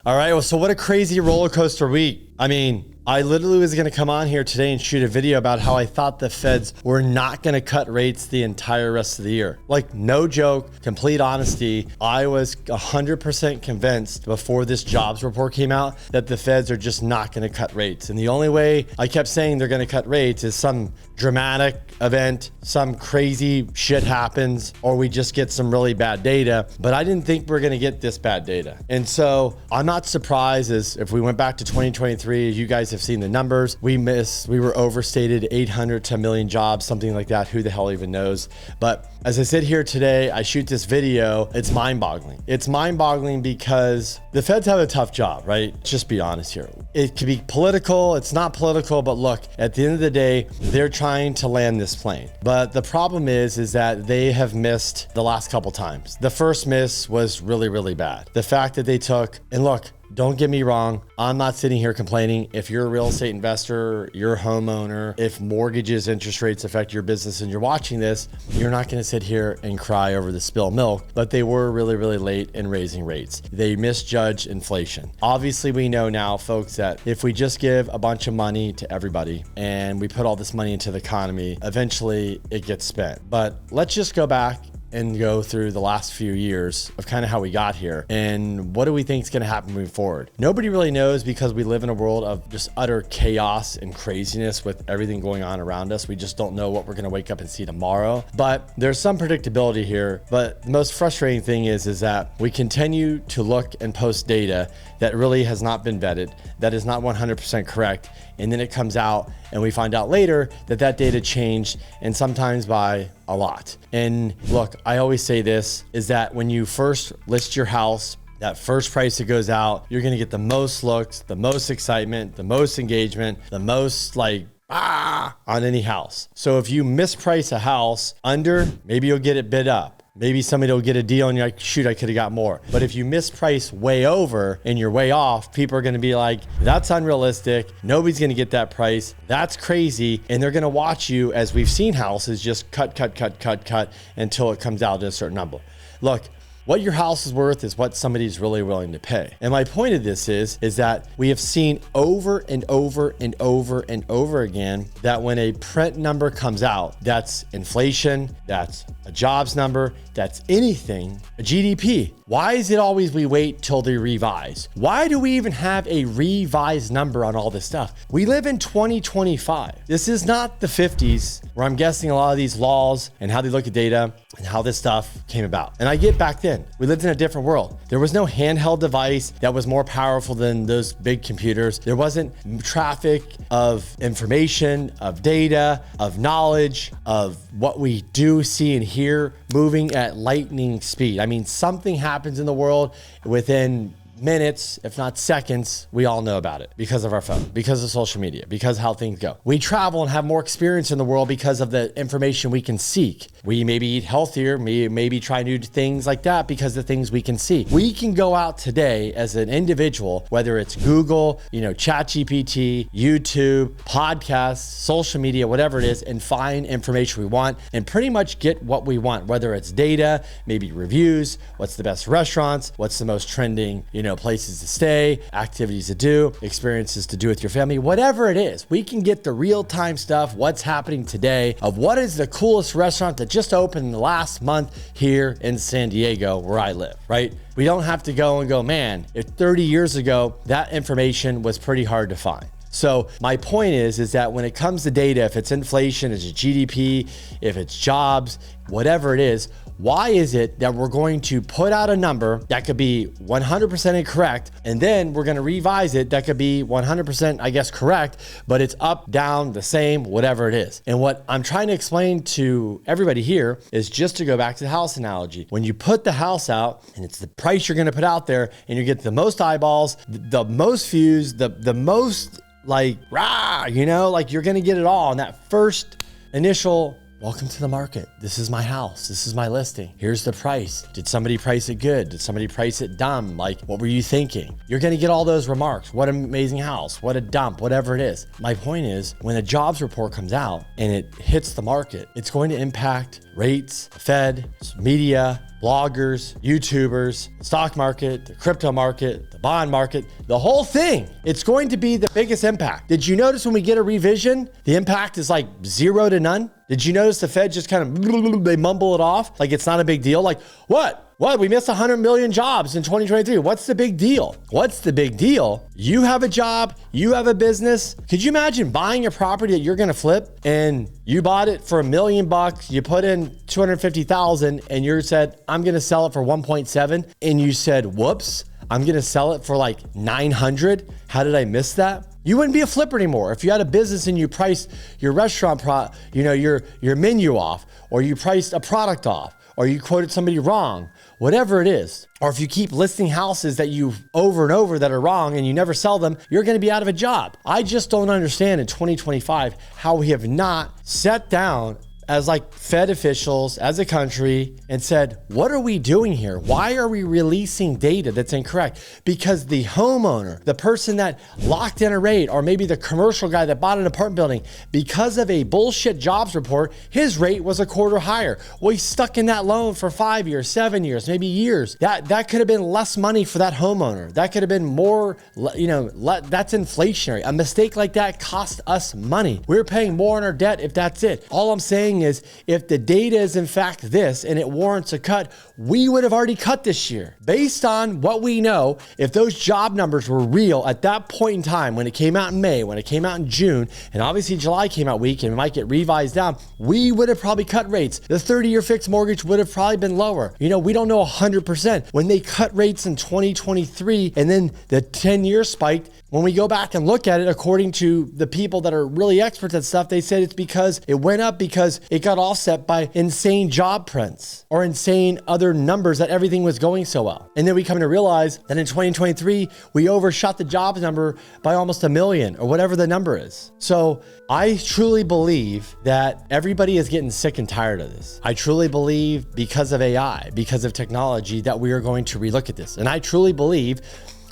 All right, well, so what a crazy roller coaster week. I mean, I literally was going to come on here today and shoot a video about how I thought the feds were not going to cut rates the entire rest of the year. Like, no joke, complete honesty. I was 100% convinced before this jobs report came out that the feds are just not going to cut rates. And the only way I kept saying they're going to cut rates is some dramatic event, some crazy shit happens, or we just get some really bad data. But I didn't think we were going to get this bad data. And so I'm not surprised as if we went back to 2023, you guys have seen the numbers. We were overstated 800 to a million jobs, something like that. Who the hell even knows? But as I sit here today, I shoot this video, it's mind-boggling. It's mind-boggling because the feds have a tough job, right? Just be honest here. It could be political, it's not political, but look, at the end of the day, they're trying to land this plane. But the problem is that they have missed the last couple times. The first miss was really, really bad. The fact that they took, and look, don't get me wrong, I'm not sitting here complaining. If you're a real estate investor, you're a homeowner, if mortgages, interest rates affect your business and you're watching this, you're not gonna sit here and cry over the spilled milk, but they were really, really late in raising rates. They misjudged inflation. Obviously, we know now, folks, that if we just give a bunch of money to everybody and we put all this money into the economy, eventually it gets spent. But let's just go back and go through the last few years of kind of how we got here and what do we think is going to happen moving forward. Nobody really knows because we live in a world of just utter chaos and craziness with everything going on around us. We just don't know what we're going to wake up and see tomorrow, but there's some predictability here. But the most frustrating thing is that we continue to look and post data that really has not been vetted, that is not 100% correct. And then it comes out and we find out later that that data changed, and sometimes by a lot. And look, I always say this, is that when you first list your house, that first price that goes out, you're gonna get the most looks, the most excitement, the most engagement, the most on any house. So if you misprice a house under, maybe you'll get it bid up. Maybe somebody will get a deal and you're like, shoot, I could have got more. But if you misprice way over and you're way off, people are going to be like, that's unrealistic. Nobody's going to get that price. That's crazy. And they're going to watch you, as we've seen houses just cut until it comes out to a certain number. Look, what your house is worth is what somebody's really willing to pay. And my point of this is that we have seen over and over and over and over again that when a print number comes out, that's inflation, that's a jobs number, that's anything, a GDP. Why is it always we wait till they revise? Why do we even have a revised number on all this stuff? We live in 2025. This is not the 50s, where I'm guessing a lot of these laws and how they look at data and how this stuff came about. And I get back then, we lived in a different world. There was no handheld device that was more powerful than those big computers. There wasn't traffic of information, of data, of knowledge, of what we do, see, and hear moving at lightning speed. I mean, something happens in the world within minutes, if not seconds, we all know about it because of our phone, because of social media, because of how things go. We travel and have more experience in the world because of the information we can seek. We maybe eat healthier, maybe try new things like that because of the things we can see. We can go out today as an individual, whether it's Google, ChatGPT, YouTube, podcasts, social media, whatever it is, and find information we want and pretty much get what we want, whether it's data, maybe reviews, what's the best restaurants, what's the most trending, places to stay, activities to do, experiences to do with your family, whatever it is. We can get the real-time stuff, what's happening today, of what is the coolest restaurant that just opened in the last month here in San Diego, where I live, right? We don't have to go and go, man, if 30 years ago, that information was pretty hard to find. So my point is that when it comes to data, if it's inflation, if it's GDP, if it's jobs, whatever it is, why is it that we're going to put out a number that could be 100% incorrect, and then we're going to revise it that could be 100%, I guess, correct, but it's up, down, the same, whatever it is. And what I'm trying to explain to everybody here is just to go back to the house analogy. When you put the house out and it's the price you're going to put out there and you get the most eyeballs, the most views, the most you're going to get it all in that first initial welcome to the market. This is my house. This is my listing. Here's the price. Did somebody price it good? Did somebody price it dumb? What were you thinking? You're going to get all those remarks. What an amazing house. What a dump, whatever it is. My point is, when a jobs report comes out and it hits the market, it's going to impact rates, the Fed, media, bloggers, YouTubers, the stock market, the crypto market, the the bond market, the whole thing. It's going to be the biggest impact. Did you notice when we get a revision, the impact is like 0 to none? Did you notice the Fed just kind of, they mumble it off like it's not a big deal? Like, what? What? We missed 100 million jobs in 2023. What's the big deal? What's the big deal? You have a job, you have a business. Could you imagine buying a property that you're going to flip and you bought it for $1 million, you put in 250,000 and you said, I'm going to sell it for 1.7. And you said, whoops, I'm going to sell it for like 900. How did I miss that? You wouldn't be a flipper anymore. If you had a business and you priced your restaurant, your menu off, or you priced a product off, or you quoted somebody wrong, whatever it is. Or if you keep listing houses that you over and over that are wrong and you never sell them, you're going to be out of a job. I just don't understand in 2025 how we have not sat down as like Fed officials, as a country, and said, what are we doing here? Why are we releasing data that's incorrect? Because the homeowner, the person that locked in a rate, or maybe the commercial guy that bought an apartment building, because of a bullshit jobs report, his rate was a quarter higher. Well, he's stuck in that loan for 5 years, 7 years, maybe years. That could have been less money for that homeowner. That could have been more, that's inflationary. A mistake like that cost us money. We're paying more on our debt if that's it. All I'm saying is, if the data is in fact this and it warrants a cut, we would have already cut this year. Based on what we know, if those job numbers were real at that point in time, when it came out in May, when it came out in June, and obviously July came out weak and it might get revised down, we would have probably cut rates. The 30-year fixed mortgage would have probably been lower. We don't know 100%. When they cut rates in 2023 and then the 10-year spiked, when we go back and look at it, according to the people that are really experts at stuff, they said it's because it went up because it got offset by insane job prints or insane other numbers that everything was going so well. And then we come to realize that in 2023, we overshot the jobs number by almost 1 million or whatever the number is. So I truly believe that everybody is getting sick and tired of this. I truly believe because of AI, because of technology, that we are going to relook at this. And I truly believe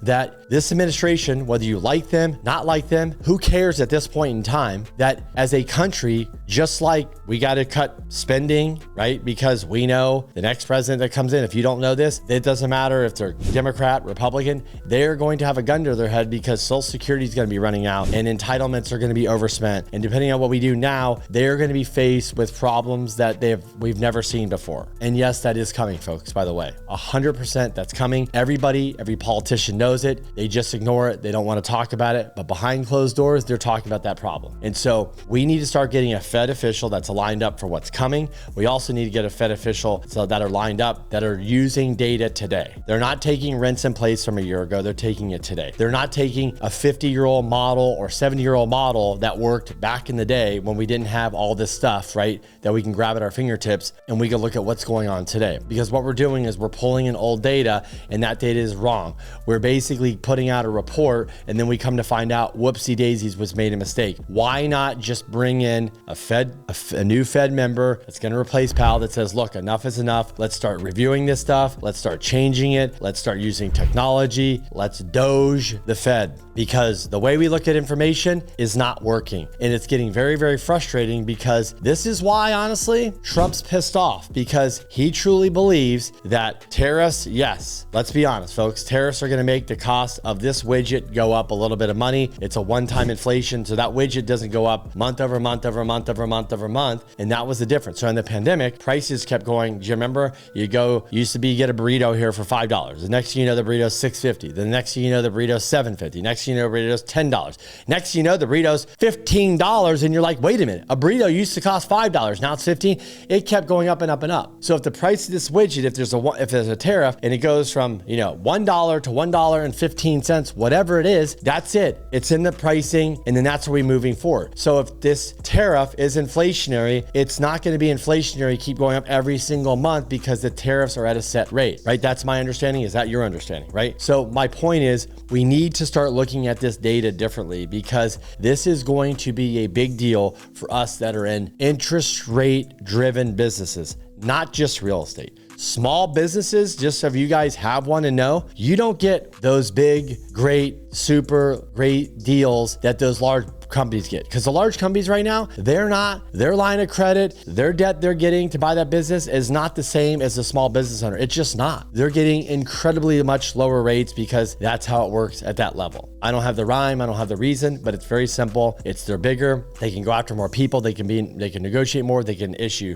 that this administration, whether you like them, not like them, who cares at this point in time, that as a country, just like we got to cut spending, right? Because we know the next president that comes in, if you don't know this, it doesn't matter if they're Democrat, Republican, they're going to have a gun to their head because Social Security is going to be running out and entitlements are going to be overspent. And depending on what we do now, they're going to be faced with problems that we've never seen before. And yes, that is coming, folks, by the way. 100% that's coming. Everybody, every politician knows it. They just ignore it. They don't want to talk about it. But behind closed doors, they're talking about that problem. And so we need to start getting a Fed official that's lined up for what's coming. We also need to get a Fed official that are lined up that are using data today. They're not taking rents in place from a year ago. They're taking it today. They're not taking a 50-year-old model or 70-year-old model that worked back in the day when we didn't have all this stuff, right? That we can grab at our fingertips and we can look at what's going on today. Because what we're doing is we're pulling in old data and that data is wrong. We're basically putting out a report and then we come to find out whoopsie daisies was made a mistake. Why not just bring in a new Fed member that's going to replace Powell that says, look, enough is enough. Let's start reviewing this stuff. Let's start changing it. Let's start using technology. Let's doge the Fed, because the way we look at information is not working. And it's getting very, very frustrating, because this is why, honestly, Trump's pissed off, because he truly believes that tariffs, yes, let's be honest, folks, tariffs are going to make the cost of this widget go up a little bit of money. It's a one-time inflation, so that widget doesn't go up month over month over month over month over month. And that was the difference. So in the pandemic, prices kept going. Do you remember? You used to get a burrito here for $5. The next thing you know, the burrito's $6.50. The next thing you know, the burrito's $7.50. Next thing you know, the burrito's $10. Next thing you know, the burrito's $15. And you're like, wait a minute, a burrito used to cost $5. Now it's $15. It kept going up and up and up. So if the price of this widget, if there's a tariff and it goes from, $1 to $1.15, whatever it is, that's it. It's in the pricing. And then that's where we're moving forward. So if this tariff is inflationary, it's not going to be inflationary, keep going up every single month, because the tariffs are at a set rate, right? That's my understanding. Is that your understanding, right? So my point is, we need to start looking at this data differently, because this is going to be a big deal for us that are in interest rate driven businesses, not just real estate. Small businesses, just so you guys have one and know, you don't get those big, great, super great deals that those large companies get. Because the large companies right now, their line of credit, their debt they're getting to buy that business is not the same as the small business owner. It's just not. They're getting incredibly much lower rates because that's how it works at that level. I don't have the rhyme, I don't have the reason, but it's very simple. They're bigger, they can go after more people, they can negotiate more, they can issue,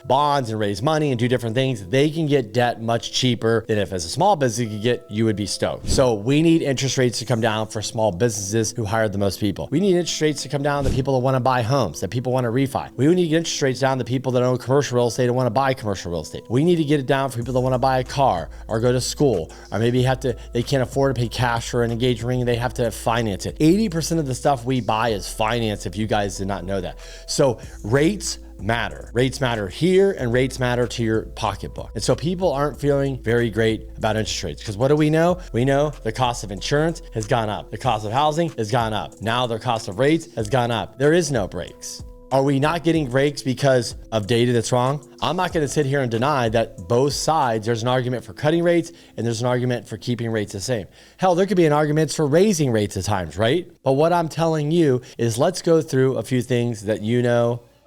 bonds and raise money and do different things. They can get debt much cheaper than if as a small business you would be stoked. So we need interest rates to come down for small businesses who hire the most people. We need interest rates to come down to people that want to buy homes, that people want to refi. We need interest rates down to people that own commercial real estate and want to buy commercial real estate. We need to get it down for people that want to buy a car or go to school, or maybe they can't afford to pay cash for an engagement ring and they have to finance it. 80% of the stuff we buy is finance, if you guys did not know that. So rates matter. Rates matter here and rates matter to your pocketbook. And so people aren't feeling very great about interest rates because what do we know? We know the cost of insurance has gone up. The cost of housing has gone up. Now the cost of rates has gone up. There is no breaks. Are we not getting breaks because of data that's wrong? I'm not going to sit here and deny that both sides, there's an argument for cutting rates and there's an argument for keeping rates the same. Hell, there could be an argument for raising rates at times, right? But what I'm telling you is let's go through a few things that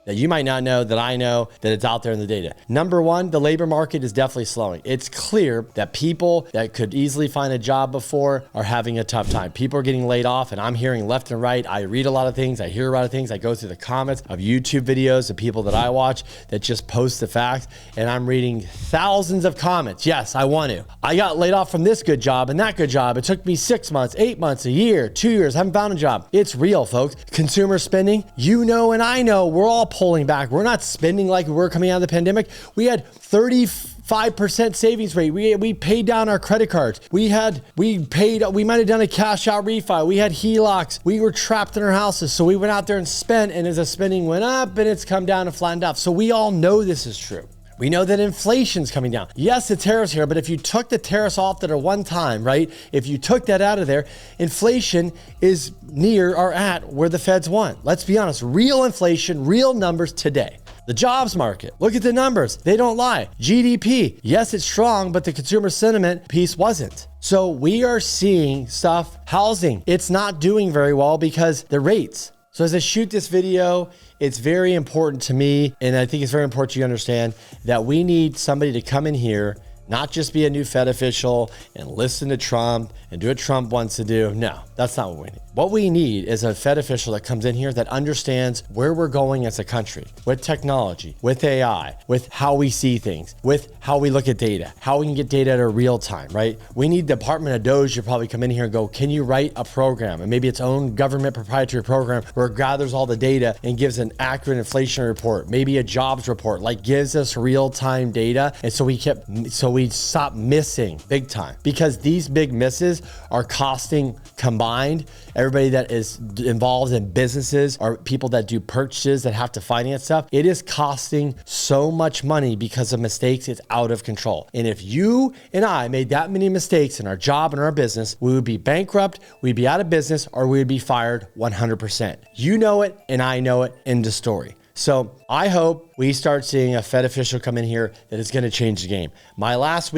that you might not know, that I know, that it's out there in the data. Number one, the labor market is definitely slowing. It's clear that people that could easily find a job before are having a tough time. People are getting laid off and I'm hearing left and right. I read a lot of things. I hear a lot of things. I go through the comments of YouTube videos of people that I watch that just post the facts and I'm reading thousands of comments. Yes, I want to. I got laid off from this good job and that good job. It took me 6 months, 8 months, a year, 2 years. I haven't found a job. It's real, folks. Consumer spending, and I know we're all pulling back. We're not spending like we were coming out of the pandemic. We had 35% savings rate. We paid down our credit cards. We might have done a cash out refi. We had HELOCs. We were trapped in our houses. So we went out there and spent, and as the spending went up and it's come down and flattened out. So we all know this is true. We know that inflation's coming down. Yes, the tariffs here, but if you took the tariffs off that are one time, right? If you took that out of there, inflation is near or at where the Feds want. Let's be honest, real inflation, real numbers today. The jobs market, look at the numbers. They don't lie. GDP, yes, it's strong, but the consumer sentiment piece wasn't. So we are seeing stuff, housing, it's not doing very well because the rates. So as I shoot this video, it's very important to me, and I think it's very important you understand that we need somebody to come in here, not just be a new Fed official and listen to Trump and do what Trump wants to do. No, that's not what we need. What we need is a Fed official that comes in here that understands where we're going as a country with technology, with AI, with how we see things, with how we look at data, how we can get data at a real time, right? We need the Department of Doge to probably come in here and go, can you write a program and maybe its own government proprietary program where it gathers all the data and gives an accurate inflation report, maybe a jobs report, like gives us real time data. And so we stop missing big time because these big misses are costing combined. Everybody that is involved in businesses or people that do purchases that have to finance stuff, it is costing so much money because of mistakes. It's out of control. And if you and I made that many mistakes in our job and our business, we would be bankrupt, we'd be out of business, or we would be fired 100%. You know it and I know it. End of story. So I hope we start seeing a Fed official come in here that is going to change the game. My last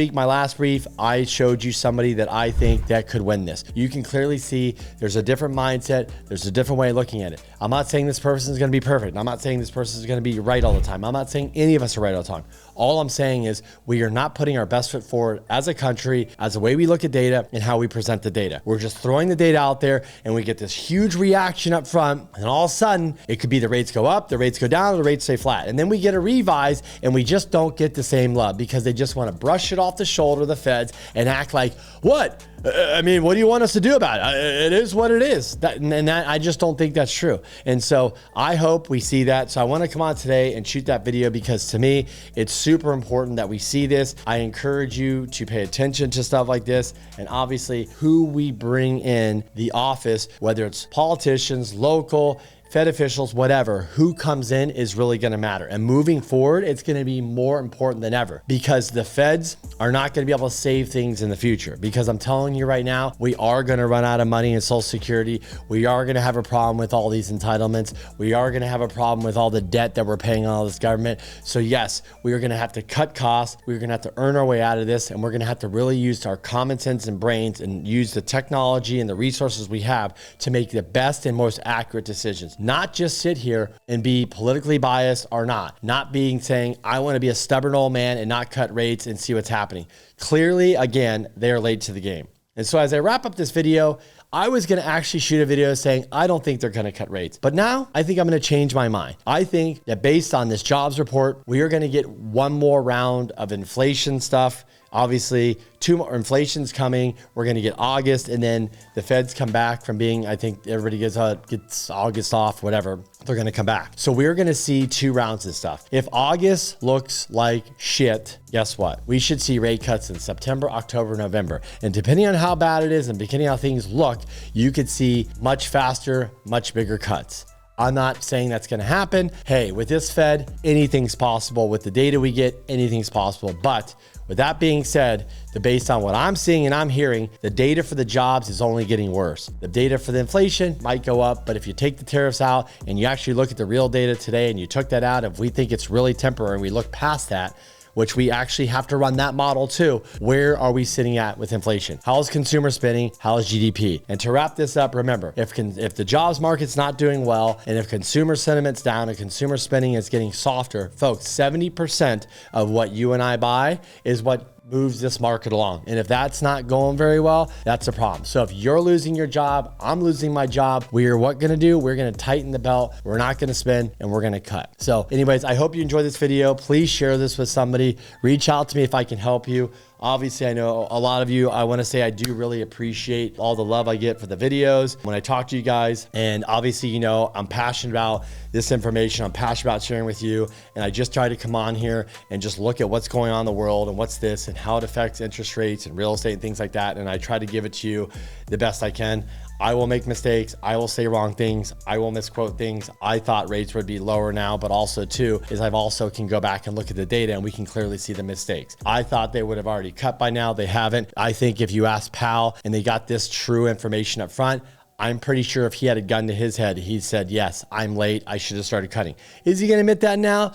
brief, I showed you somebody that I think that could win this. You can clearly see there's a different mindset. There's a different way of looking at it. I'm not saying this person is going to be perfect. I'm not saying this person is going to be right all the time. I'm not saying any of us are right all the time. All I'm saying is we are not putting our best foot forward as a country, as the way we look at data and how we present the data. We're just throwing the data out there and we get this huge reaction up front. And all of a sudden it could be the rates go up, the rates go down, or the rates stay flat. And then we get a revise and we just don't get the same love because they just want to brush it off the shoulder of the Feds and act like, what? I mean, what do you want us to do about it? It is what it is. I just don't think that's true. And so I hope we see that. So I want to come on today and shoot that video because to me, it's super important that we see this. I encourage you to pay attention to stuff like this. And obviously who we bring in the office, whether it's politicians, local, Fed officials, whatever, who comes in is really going to matter. And moving forward, it's going to be more important than ever because the feds are not going to be able to save things in the future. Because I'm telling you right now, we are going to run out of money in Social Security. We are going to have a problem with all these entitlements. We are going to have a problem with all the debt that we're paying on all this government. So yes, we are going to have to cut costs. We're going to have to earn our way out of this. And we're going to have to really use our common sense and brains and use the technology and the resources we have to make the best and most accurate decisions. Not just sit here and be politically biased or not being saying, I want to be a stubborn old man and not cut rates and see what's happening. Clearly, again, they're late to the game. And so as I wrap up this video, I was going to actually shoot a video saying, I don't think they're going to cut rates. But now I think I'm going to change my mind. I think that based on this jobs report, we are going to get one more round of inflation stuff. Obviously, two more inflation's coming. We're going to get August, and then the feds come back from being, I think everybody gets August off, whatever. They're going to come back. So we're going to see 2 rounds of stuff. If August looks like shit, guess what? We should see rate cuts in September, October, November. And depending on how bad it is and depending on how things look, you could see much faster, much bigger cuts. I'm not saying that's going to happen. Hey, with this Fed, anything's possible. With the data we get, anything's possible. But with that being said, based on what I'm seeing and I'm hearing, the data for the jobs is only getting worse. The data for the inflation might go up, but if you take the tariffs out and you actually look at the real data today and you took that out, if we think it's really temporary and we look past that, which we actually have to run that model too. Where are we sitting at with inflation? How is consumer spending? How is GDP? And to wrap this up, remember, if the jobs market's not doing well, and if consumer sentiment's down and consumer spending is getting softer, folks, 70% of what you and I buy is what moves this market along. And if that's not going very well, that's a problem. So if you're losing your job, I'm losing my job, we're going to do? We're going to tighten the belt. We're not going to spend and we're going to cut. So anyways, I hope you enjoyed this video. Please share this with somebody. Reach out to me if I can help you. Obviously, I know a lot of you, I want to say I do really appreciate all the love I get for the videos when I talk to you guys. And obviously, you know, I'm passionate about this information. I'm passionate about sharing with you. And I just try to come on here and just look at what's going on in the world and what's this and how it affects interest rates and real estate and things like that. And I try to give it to you the best I can. I will make mistakes. I will say wrong things. I will misquote things. I thought rates would be lower now, but also too, is I've also can go back and look at the data and we can clearly see the mistakes. I thought they would have already cut by now. They haven't. I think if you ask Powell and they got this true information up front, I'm pretty sure if he had a gun to his head, he said, yes, I'm late. I should have started cutting. Is he going to admit that now?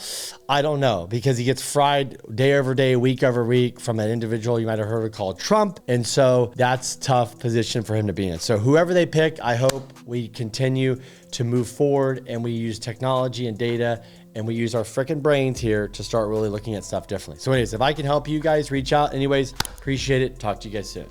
I don't know, because he gets fried day over day, week over week from an individual you might have heard of called Trump. And so that's a tough position for him to be in. So whoever they pick, I hope we continue to move forward and we use technology and data and we use our freaking brains here to start really looking at stuff differently. So anyways, if I can help you guys, reach out. Anyways, appreciate it. Talk to you guys soon.